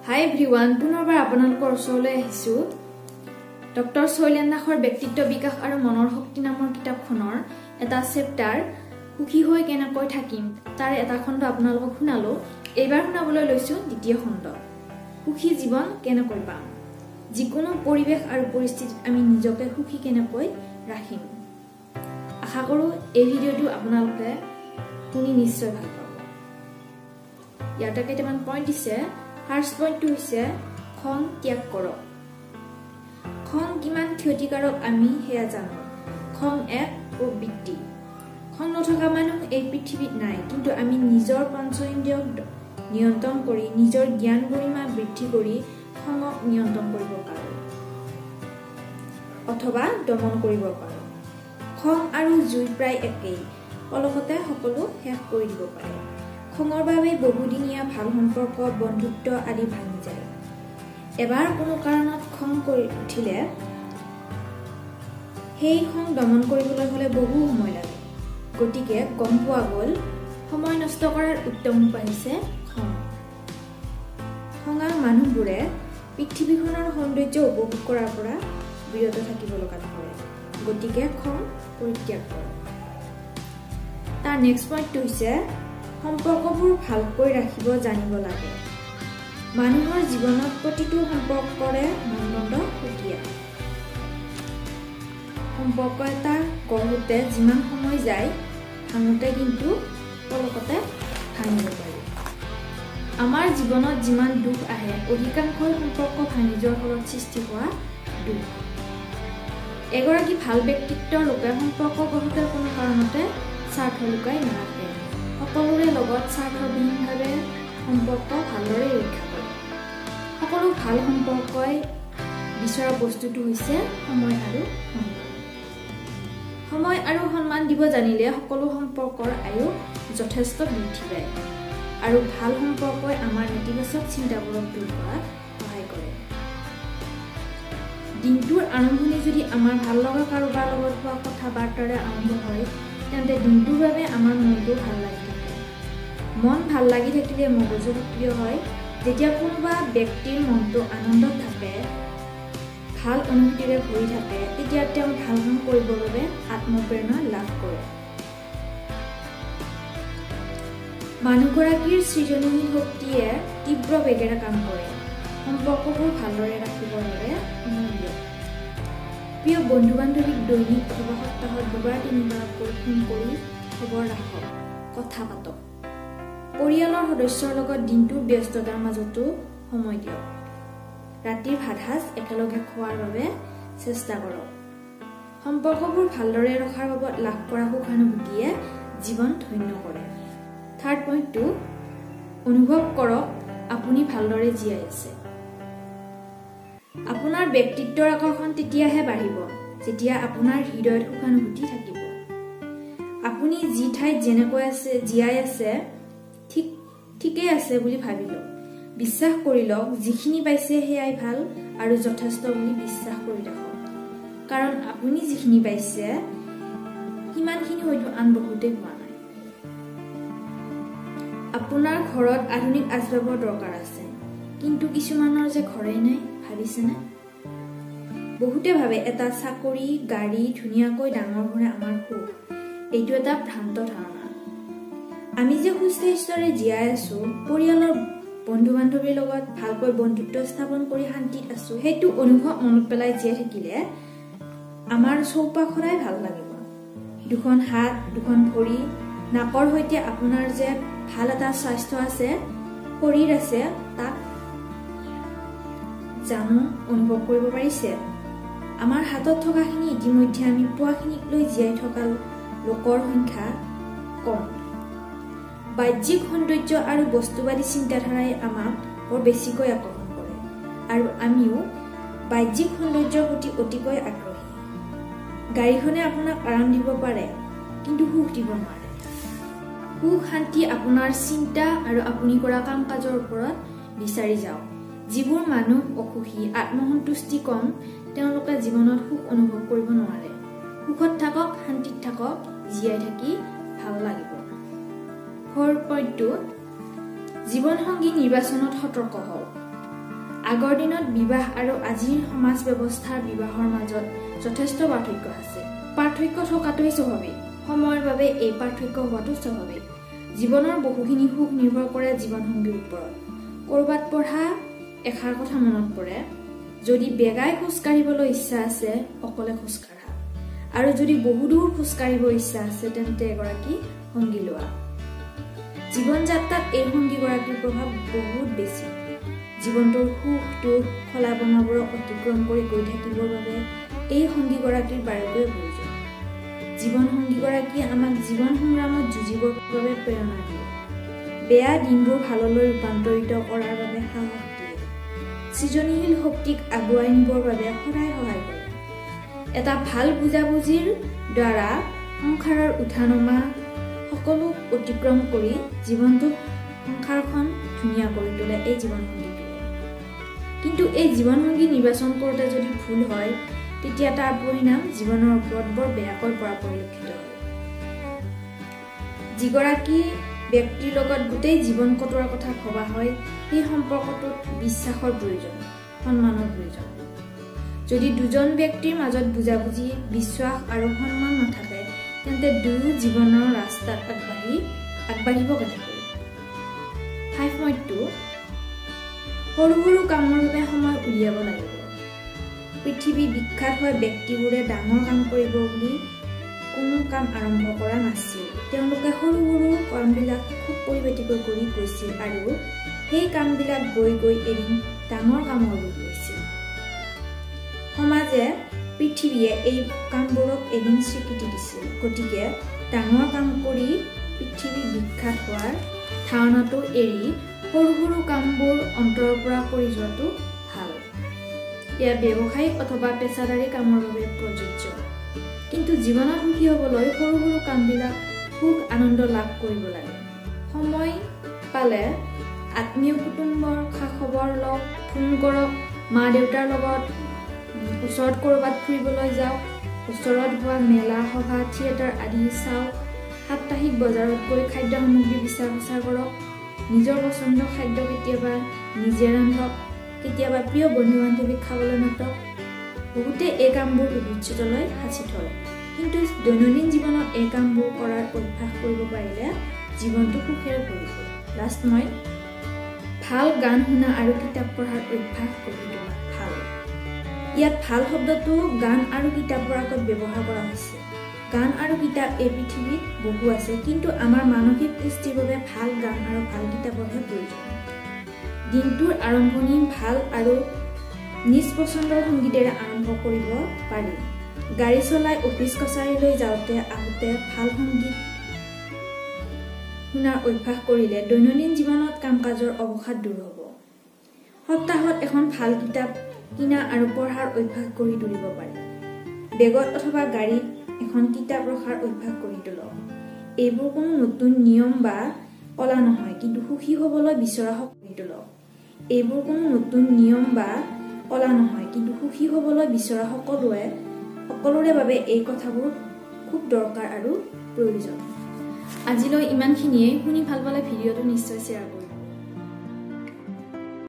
Hi everyone, পুনৰবাৰ আপোনালোকৰ ওচৰলৈ আহিছো। ডক্টৰ শৈলেন দাসৰ ব্যক্তিত্ব বিকাশ আৰু মনৰ শক্তি নামৰ কিতাপখনৰ এটা চেপ্টাৰ সুখী হৈ কেনেকৈ থাকিম তাৰ এটা খণ্ড আপোনালোকক শুনালো। এইবাৰ শুনাবলৈ লৈছো দ্বিতীয় খণ্ড। সুখী জীৱন কেনেকৈ পাম? যিকোনো পৰিৱেশ আৰু পৰিস্থিতিত আমি নিজকে সুখী কেনেকৈ ৰাখিম? আশা কৰো এই ভিডিঅটো আপোনালোকে শুনি নিশ্চয় ভাল পাব। ইয়াতে কেইটামান পইণ্ট দিছে। ফাৰ্ষ্ট পইণ্টটো হৈছে খং ত্যাগ কৰক। খং কিমান ক্ষতিকাৰক আমি সেয়া জানো। খং এক প্ৰবৃত্তি। খং নথকা মানুহ এই পৃথিৱীত নাই, কিন্তু আমি নিজৰ পঞ্চইন্দ্ৰিয়ক নিয়ন্ত্ৰণ কৰি নিজৰ জ্ঞান গৰিমা বৃদ্ধি কৰি খঙক নিয়ন্ত্ৰণ কৰিব পাৰোঁ অথবা দমন কৰিব পাৰোঁ। খং আৰু জুই প্ৰায় একেই, অলপতে সকলো শেষ কৰি দিব পাৰে। খঙৰ বাবে বহুদিনীয়া ভাল সম্পৰ্ক, বন্ধুত্ব আদি ভাঙি যায়। এবাৰ কোনো কাৰণত খং কৰি উঠিলে সেই খং দমন কৰিবলৈ হলে বহু সময় লাগে। গতিকে গম পোৱা গ'ল, সময় নষ্ট কৰাৰ উত্তম উপায় হৈছে খং। খঙা মানুহবোৰে পৃথিৱীখনৰ সৌন্দৰ্য উপভোগ কৰাৰ পৰা বিৰত থাকিব লগা হয়। গতিকে খং পৰিত্যাগ কৰক। তাৰ নেক্সট পইণ্টটো হৈছে সম্পৰ্কবোৰ ভালকৈ ৰাখিব জানিব লাগে। মানুহৰ জীৱনত প্ৰতিটো সম্পৰ্কৰে মানদণ্ড সুকীয়া। সম্পৰ্ক এটা গঢ়োতে যিমান সময় যায়, ভাঙোতে কিন্তু অলপতে ভাঙিব পাৰি। আমাৰ জীৱনত যিমান দুখ আহে, অধিকাংশই সম্পৰ্ক ভাঙি যোৱাৰ ফলত সৃষ্টি হোৱা দুখ। এগৰাকী ভাল ব্যক্তিত্বৰ লোকে সম্পৰ্ক গঢ়োতে কোনো কাৰণতে স্বাৰ্থ লুকাই নাৰাখে। সকলোৰে লগত স্বাৰ্থবিহীনভাৱে সম্পৰ্ক ভালদৰে ৰক্ষা কৰে। সকলো ভাল সম্পৰ্কই বিচৰা বস্তুটো হৈছে সময় আৰু সন্মান। সময় আৰু সন্মান দিব জানিলে সকলো সম্পৰ্কৰ আয়ুস যথেষ্ট বৃদ্ধি পায় আৰু ভাল সম্পৰ্কই আমাৰ নেতিবাচক চিন্তাবোৰক দূৰ কৰাত সহায় কৰে। দিনটোৰ আৰম্ভণি যদি আমাৰ ভাল লগা কাৰোবাৰ লগত হোৱা কথা বাৰ্তাৰে আৰম্ভ হয়, তেন্তে দিনটোৰ বাবে আমাৰ মনটো ভাল লাগি থাকে। মন ভাল লাগি থাকিলে মগজু সক্ৰিয় হয়। যেতিয়া কোনোবা ব্যক্তিৰ মনটো আনন্দত থাকে, ভাল অনুভূতিৰে ভৰি থাকে, তেতিয়া তেওঁ ভাল কাম কৰিবৰ বাবে আত্মপ্ৰেৰণা লাভ কৰে। মানুহগৰাকীৰ সৃজনীশীল শক্তিয়ে তীব্ৰ বেগেৰে কাম কৰে। সম্পৰ্কবোৰ ভালদৰে ৰাখিবৰ বাবে সময় দিয়ক। প্ৰিয় বন্ধু বান্ধৱীক দৈনিক অথবা সপ্তাহত 2-3বাৰকৈ ফোন কৰি খবৰ ৰাখক, কথা পাতক। পৰিয়ালৰ সদস্যৰ লগত দিনটোৰ ব্যস্ততাৰ মাজতো সময় দিয়ক। ৰাতিৰ ভাতসাজ একেলগে খোৱাৰ বাবে চেষ্টা কৰক। সম্পৰ্কবোৰ ভালদৰে ৰখাৰ বাবদ লাভ কৰা সুখানুভূতিয়ে জীৱন ধন্য কৰে। থাৰ্ড পইণ্টটো, অনুভৱ কৰক আপুনি ভালদৰে জীয়াই আছে। আপোনাৰ ব্যক্তিত্বৰ আকৰ্ষণ তেতিয়াহে বাঢ়িব যেতিয়া আপোনাৰ হৃদয়ত সুখানুভূতি থাকিব। আপুনি যি ঠাইত যেনেকৈ আছে জীয়াই আছে ঠিকেই আছে বুলি ভাবি লওক। বিশ্বাস কৰি লওক যিখিনি পাইছে সেয়াই ভাল আৰু যথেষ্ট বুলি বিশ্বাস কৰি ৰাখক। কাৰণ আপুনি যিখিনি পাইছে সিমানখিনি হয়তো আন বহুতেই হোৱা নাই। আপোনাৰ ঘৰত আধুনিক আচবাবৰ দৰকাৰ আছে, কিন্তু কিছুমানৰ যে ঘৰেই নাই, ভাবিছেনে? বহুতে ভাবে এটা চাকৰি, গাড়ী, ধুনীয়াকৈ ডাঙৰ ঘৰে আমাৰ সুখ। এইটো এটা ভ্ৰান্ত ধাৰণা। আমি যে সুস্বাস্থ্যৰে জীয়াই আছো, পৰিয়ালৰ বন্ধু বান্ধৱীৰ লগত ভালকৈ বন্ধুত্ব স্থাপন কৰি শান্তিত আছো, সেইটো অনুভৱ মনত পেলাই জীয়াই থাকিলে আমাৰ চৌপাশ সদায় ভাল লাগিব। দুখন হাত, দুখন ভৰি, নাকৰ সৈতে আপোনাৰ যে ভাল এটা স্বাস্থ্য আছে, শৰীৰ আছে, তাক জানো অনুভৱ কৰিব পাৰিছে? আমাৰ হাতত থকাখিনি ইতিমধ্যে আমি পোৱাখিনিক লৈ জীয়াই থকা লোকৰ সংখ্যা কম। বাহ্যিক সৌন্দৰ্য আৰু বস্তুবাদী চিন্তাধাৰাই আমাক বৰ বেছিকৈ আকৰ্ষণ কৰে আৰু আমিও বাহ্যিক সৌন্দৰ্যৰ প্ৰতি অতিকৈ আগ্ৰহী। গাড়ীখনে আপোনাক আৰাম দিব পাৰে, কিন্তু সুখ দিব নোৱাৰে। সুখ শান্তি আপোনাৰ চিন্তা আৰু আপুনি কৰা কাম কাজৰ ওপৰত বিচাৰি যাওক। যিবোৰ মানুহ অসুখী, আত্মসন্তুষ্টি কম, তেওঁলোকে জীৱনত সুখ অনুভৱ কৰিব নোৱাৰে। সুখত থাকক, শান্তিত থাকক, জীয়াই থাকি ভাল লাগিব। ফ'ৰ্থ পইণ্টটো, জীৱনসংগী নিৰ্বাচনত সতৰ্ক হওক। আগৰ দিনত বিবাহ আৰু আজিৰ সমাজ ব্যৱস্থাৰ বিবাহৰ মাজত যথেষ্ট পাৰ্থক্য আছে। পাৰ্থক্য থকাটোৱেই স্বাভাৱিক। সময়ৰ বাবে এই পাৰ্থক্য হোৱাটো স্বাভাৱিক। জীৱনৰ বহুখিনি সুখ নিৰ্ভৰ কৰে জীৱনসংগীৰ ওপৰত। ক'ৰবাত পঢ়া এষাৰ কথা মনত পৰে, যদি বেগাই খোজকাঢ়িবলৈ ইচ্ছা আছে অকলে খোজকাঢ়া, আৰু যদি বহুদূৰ খোজকাঢ়িব ইচ্ছা আছে তেন্তে এগৰাকী সংগী লোৱা। জীৱন যাত্ৰাত এই সংগীগৰাকীৰ প্ৰভাৱ বহুত বেছি। জীৱনটোৰ সুখ দুখ খলাবনাবোৰক অতিক্ৰম কৰি গৈ থাকিবৰ বাবে এই সংগীগৰাকীৰ বাৰুকৈ প্ৰয়োজন। জীৱন সংগীগৰাকীয়ে আমাক জীৱন সংগ্ৰামত যুঁজিবৰ বাবে প্ৰেৰণা দিয়ে। বেয়া দিনবোৰ ভাললৈ ৰূপান্তৰিত কৰাৰ বাবে সাহস দিয়ে। সৃজনীশীল শক্তিক আগুৱাই নিবৰ বাবে সদায় সহায় কৰে। এটা ভাল বুজাবুজিৰ দ্বাৰা সংসাৰৰ উঠা নমা সকলো অতিক্ৰম কৰি জীৱনটোক সংসাৰখন ধুনীয়া কৰি তোলে এই জীৱনসংগীটোৱে। কিন্তু এই জীৱনসংগী নিৰ্বাচন কৰোঁতে যদি ভুল হয় তেতিয়া তাৰ পৰিণাম জীৱনৰ ওপৰত বৰ বেয়াকৈ পৰা পৰিলক্ষিত হয়। যিগৰাকী ব্যক্তিৰ লগত গোটেই জীৱন কটোৱাৰ কথা ভবা হয় সেই সম্পৰ্কটোত বিশ্বাসৰ প্ৰয়োজন, সন্মানৰ প্ৰয়োজন। যদি দুজন ব্যক্তিৰ মাজত বুজাবুজি বিশ্বাস আৰু সন্মান নাথাকে তেন্তে দুয়ো জীৱনৰ ৰাস্তাত আগবাঢ়িব কেনেকৈ? 5.2 সৰু সৰু কামৰ বাবে সময় উলিয়াব লাগিব। পৃথিৱী বিখ্যাত হোৱা ব্যক্তিবোৰে ডাঙৰ কাম কৰিব বুলি কোনো কাম আৰম্ভ কৰা নাছিল। তেওঁলোকে সৰু সৰু কামবিলাক খুব পৰিপাটিকৈ কৰি গৈছিল আৰু সেই কামবিলাক গৈ গৈ এদিন ডাঙৰ কামৰ ৰূপ লৈছিল। সমাজে পৃথিৱীয়ে এই কামবোৰক এদিন স্বীকৃতি দিছিল। গতিকে ডাঙৰ কাম কৰি পৃথিৱী বিখ্যাত হোৱাৰ ধাৰণাটো এৰি সৰু সৰু কামবোৰ অন্তৰৰ পৰা কৰি যোৱাটো ভাল। এয়া ব্যৱসায়িক অথবা পেছাদাৰী কামৰ বাবে প্ৰযোজ্য। কিন্তু জীৱনত সুখী হ'বলৈ সৰু সৰু কামবিলাক সুখ আনন্দ লাভ কৰিব লাগে। সময় পালে আত্মীয় কুটুম্বৰ খা খবৰ লওক, ফোন কৰক, মা দেউতাৰ লগত ওচৰত ক'ৰবাত ফুৰিবলৈ যাওক, ওচৰত হোৱা মেলা সভা থিয়েটাৰ আদি চাওক, সাপ্তাহিক বজাৰত গৈ খাদ্য সামগ্ৰী বিচাৰ খোচাৰ কৰক, নিজৰ পচন্দৰ খাদ্য কেতিয়াবা নিজে ৰান্ধক, কেতিয়াবা প্ৰিয় বন্ধু বান্ধৱীক খাবলৈ মাতক। বহুতে এই কামবোৰ ভৱিষ্যতলৈ সাঁচি থয়। কিন্তু দৈনন্দিন জীৱনত এই কামবোৰ কৰাৰ অভ্যাস কৰিব পাৰিলে জীৱনটো সুখেৰে ভৰিব। লাষ্ট মই ভাল গান শুনা আৰু কিতাপ পঢ়াৰ অভ্যাস গঢ়ি তোলা ভাল। ইয়াত ভাল শব্দটো গান আৰু কিতাপৰ আগত ব্যৱহাৰ কৰা হৈছে। গান আৰু কিতাপ এই পৃথিৱীত বহু আছে, কিন্তু আমাৰ মানসিক পুষ্টিৰ বাবে ভাল গান আৰু ভাল কিতাপৰহে প্ৰয়োজন। দিনটোৰ আৰম্ভণি ভাল আৰু নিজ পচন্দৰ সংগীতেৰে আৰম্ভ কৰিব পাৰি। গাড়ী চলাই অফিচ কাছাৰীলৈ যাওঁতে আহোঁতে ভাল সংগীত শুনাৰ অভ্যাস কৰিলে দৈনন্দিন জীৱনত কাম কাজৰ অৱসাদ দূৰ হ'ব। সপ্তাহত এখন ভাল কিতাপ কিনা আৰু পঢ়াৰ অভ্যাস গঢ়ি তুলিব পাৰি। বেগত অথবা গাড়ীত এখন কিতাপ ৰখাৰ অভ্যাস গঢ়ি তোলক। এইবোৰ কোনো নতুন নিয়ম বা কলা নহয়, কিন্তু সুখী হ'বলৈ বিচৰা গঢ়ি তোলক। এইবোৰ কোনো নতুন নিয়ম বা কলা নহয়, কিন্তু সুখী হ'বলৈ বিচৰা সকলোৰে বাবে এই কথাবোৰ খুব দৰকাৰ আৰু প্ৰয়োজন। আজিলৈ ইমানখিনিয়ে। শুনি ভাল পালে ভিডিঅ'টো নিশ্চয় শ্বেয়াৰ কৰিব।